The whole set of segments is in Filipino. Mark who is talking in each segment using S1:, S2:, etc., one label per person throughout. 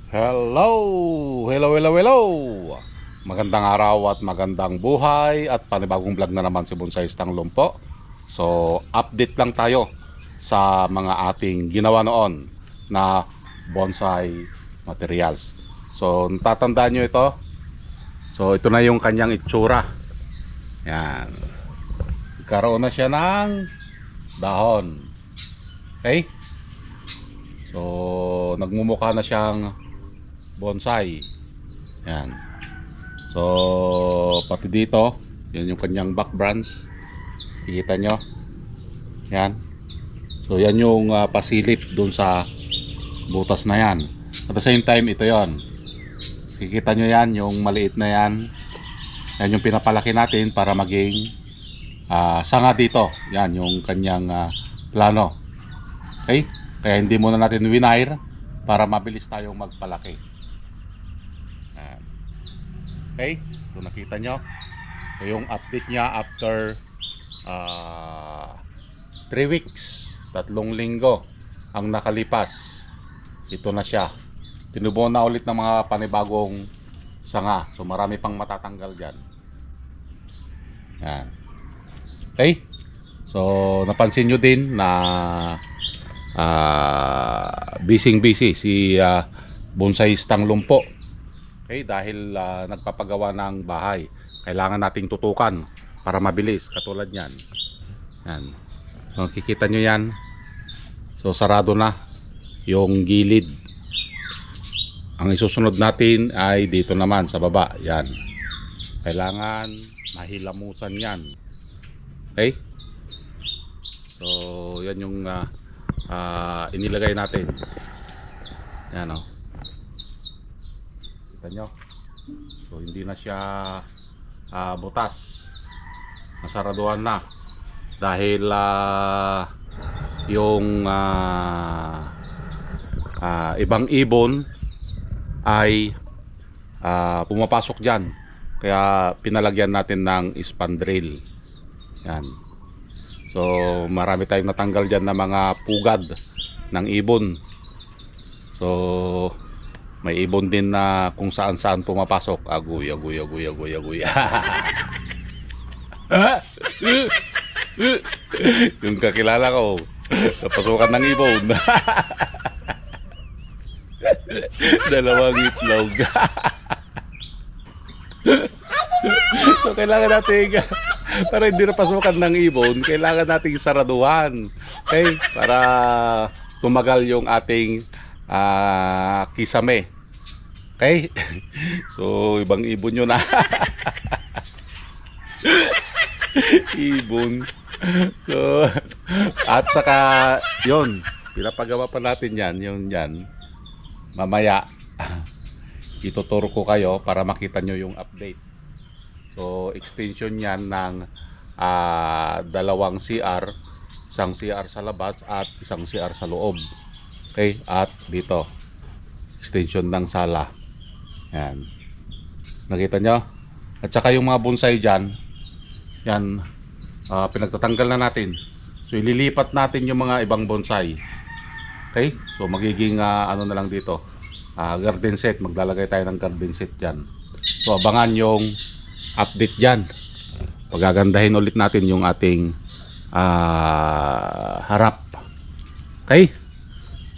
S1: Hello! Hello, hello, hello! Magandang araw at magandang buhay at panibagong vlog na naman si Bonsaistang Lumpo. So, update lang tayo sa mga ating ginawa noon na bonsai materials. So, natatandaan nyo ito? So, ito na yung kanyang itsura. Yan. Nagkaroon na siya ng dahon. Okay? So, nagmumukha na siyang bonsai. Yan. So, pati dito, yan yung kanyang back branch. Kikita nyo? Yan. So, yan yung pasilip dun sa butas na yan. At the same time, ito yon. Kikita nyo yan, yung maliit na yan. Yan yung pinapalaki natin para maging sanga dito. Yan yung kanyang plano. Okay? Kaya hindi muna natin winair para mabilis tayong magpalaki. Okay, so nakita nyo ito yung update niya after 3 weeks, 3 linggo ang nakalipas. Ito na siya, tinubuan na ulit ng mga panibagong sanga. So marami pang matatanggal dyan. Yan. Okay, so napansin nyo din na busy si Bonsaistang Lumpo. Okay, dahil nagpapagawa ng bahay, kailangan nating tutukan para mabilis, katulad niyan. Yan. So, nakikita nyo yan. So, sarado na yung gilid. Ang isusunod natin ay dito naman sa baba. Yan. Kailangan mahilamusan yan. Okay? So, yan yung inilagay natin. Yan o. Kita nyo? So hindi na siya butas, nasaraduhan na dahil yung ibang ibon ay pumapasok dyan, kaya pinalagyan natin ng spandrel. Yan. So marami tayong natanggal dyan na mga pugad ng ibon. So may ibon din na kung saan saan pumapasok. Aguy. Yung kakilala ko, napasukan ng ibon. Dalawang itlog. So kailangan natin, para hindi napasukan ng ibon, kailangan nating saraduhan. Okay? Para tumagal yung ating kisame. Okay? So ibang ibon yun na. Ibon. So at saka yun, pinapagawa pa natin yan, yung yan. Mamaya ituturo ko kayo para makita nyo yung update. So extension yan ng dalawang CR, isang CR sa labas at isang CR sa loob. Okay, at dito extension ng sala. Yan. Nakita nyo? At saka yung mga bonsai dyan, yan, pinagtatanggal na natin. So ililipat natin yung mga ibang bonsai. Okay, so magiging ano na lang dito, garden set. Maglalagay tayo ng garden set dyan. So abangan yung update dyan. Pagagandahin ulit natin yung ating harap. Okay,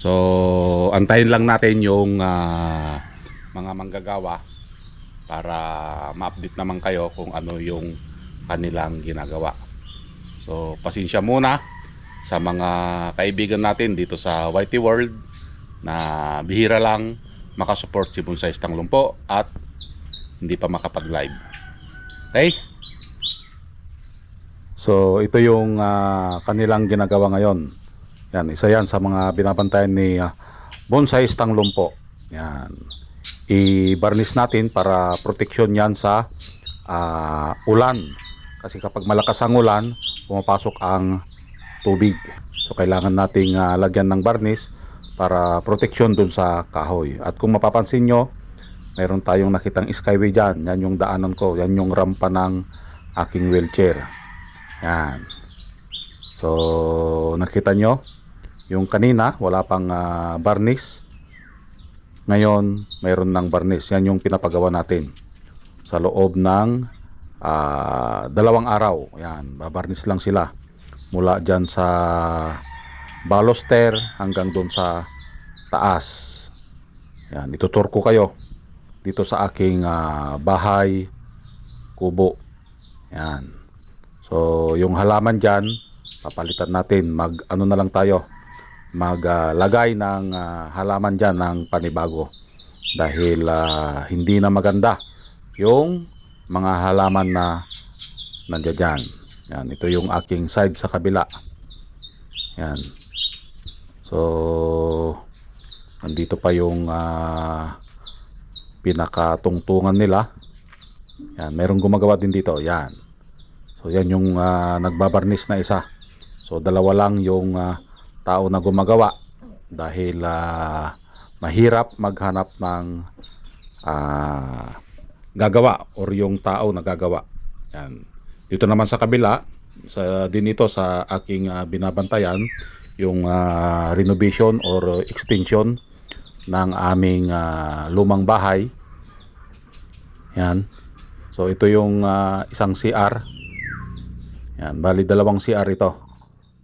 S1: so antayin lang natin yung mga manggagawa para ma-update naman kayo kung ano yung kanilang ginagawa. So pasensya muna sa mga kaibigan natin dito sa YT World na bihira lang makasupport si Bonsaistang Lumpo at hindi pa makapag-live. Okay? So ito yung kanilang ginagawa ngayon. Yan, isa yan sa mga binabantayan ni Bonsaistang Lumpo. Yan. I-varnish natin para protection yan sa ulan. Kasi kapag malakas ang ulan, pumapasok ang tubig. So kailangan nating lagyan ng varnish para protection dun sa kahoy. At kung mapapansin nyo, mayroon tayong nakitang skyway dyan. Yan yung daanan ko. Yan yung rampa ng aking wheelchair. Yan. So nakita nyo, yung kanina wala pang varnish. Ngayon, mayroon ng barnis. Yan yung pinapagawa natin sa loob ng 2 araw. Yan, babarnis lang sila. Mula dyan sa baluster hanggang doon sa taas. Yan, itutur ko kayo dito sa aking bahay kubo. Yan. So, yung halaman dyan, papalitan natin. Ano na lang tayo. Maglagay ng halaman dyan ng panibago. Dahil hindi na maganda yung mga halaman na nandiyan dyan. Yan, ito yung aking side sa kabila. Yan. So, nandito pa yung pinakatungtungan nila. Yan, merong gumagawa din dito. Yan. So, yan yung nagbabarnis na isa. So, 2 lang yung tao na gumagawa dahil mahirap maghanap ng gagawa or yung tao na gagawa. Yan. Dito naman sa kabila, din ito sa aking binabantayan, yung renovation or extension ng aming lumang bahay. Yan. So ito yung isang CR. Yan, bali 2 CR ito.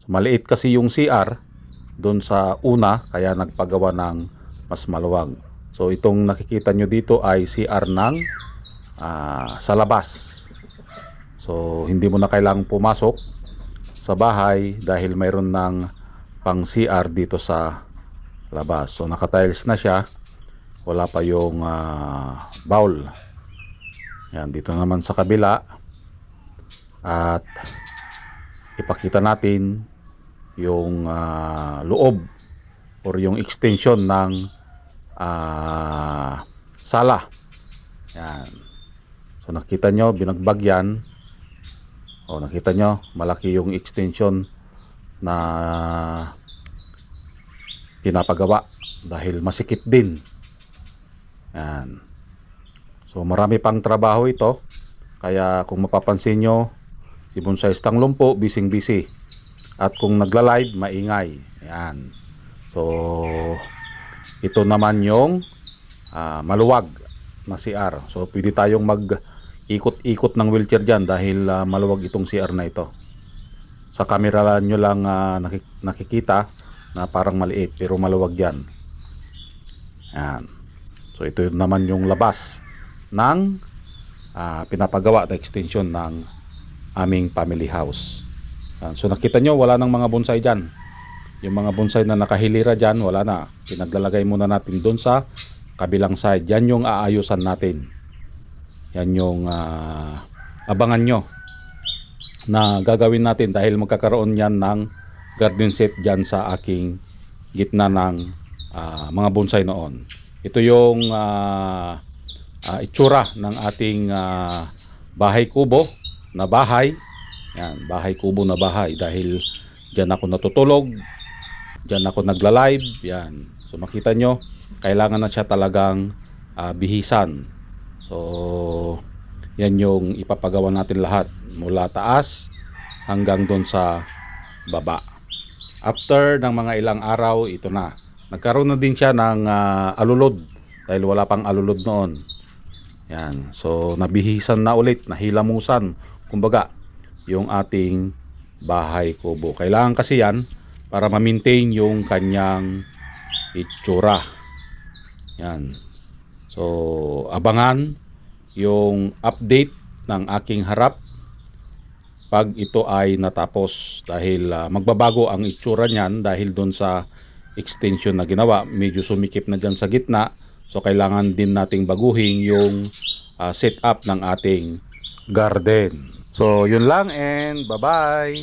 S1: So, maliit kasi yung CR doon sa una, kaya nagpagawa ng mas maluwag. So itong nakikita nyo dito ay CR ng sa labas. So hindi mo na kailangang pumasok sa bahay dahil mayroon ng pang CR dito sa labas. So naka-tiles na siya. Wala pa yung bowl. Yan, dito naman sa kabila. At ipakita natin yung loob or yung extension ng sala. Yan. So nakita nyo, binagbag yan. O nakita nyo, malaki yung extension na pinapagawa dahil masikip din. Yan. So marami pang trabaho ito. Kaya kung mapapansin nyo, si Bonsai Stang Lumpo, busy. At kung nagla-live, maingay. Yan. So ito naman yung maluwag na CR. So pwede tayong mag-ikot-ikot ng wheelchair dyan dahil maluwag itong CR na ito. Sa camera nyo lang nakikita na parang maliit pero maluwag yan. Yan. So ito naman yung labas ng pinapagawa na extension ng aming family house. Yan. So nakita nyo, wala nang mga bonsai dyan. Yung mga bonsai na nakahilira dyan, wala na. Pinaglalagay muna natin doon sa kabilang side. Yan yung aayusan natin. Yan yung abangan nyo na gagawin natin dahil magkakaroon yan ng garden set dyan sa aking gitna ng mga bonsai noon. Ito yung itsura ng ating bahay kubo na bahay. Yan, bahay kubo na bahay dahil dyan ako natutulog, dyan ako nagla-live. Yan. So makita nyo, kailangan na siya talagang bihisan. So yan yung ipapagawa natin lahat mula taas hanggang doon sa baba. After ng mga ilang araw, ito na. Nagkaroon na din siya ng alulod dahil wala pang alulod noon. Yan. So nabihisan na ulit, nahilamusan kumbaga yung ating bahay kubo. Kailangan kasi yan para ma-maintain yung kanyang itsura. Yan. So abangan yung update ng aking harap pag ito ay natapos dahil magbabago ang itsura niyan dahil doon sa extension na ginawa. Medyo sumikip na dyan sa gitna. So kailangan din nating baguhin yung setup ng ating garden. So yun lang and bye bye.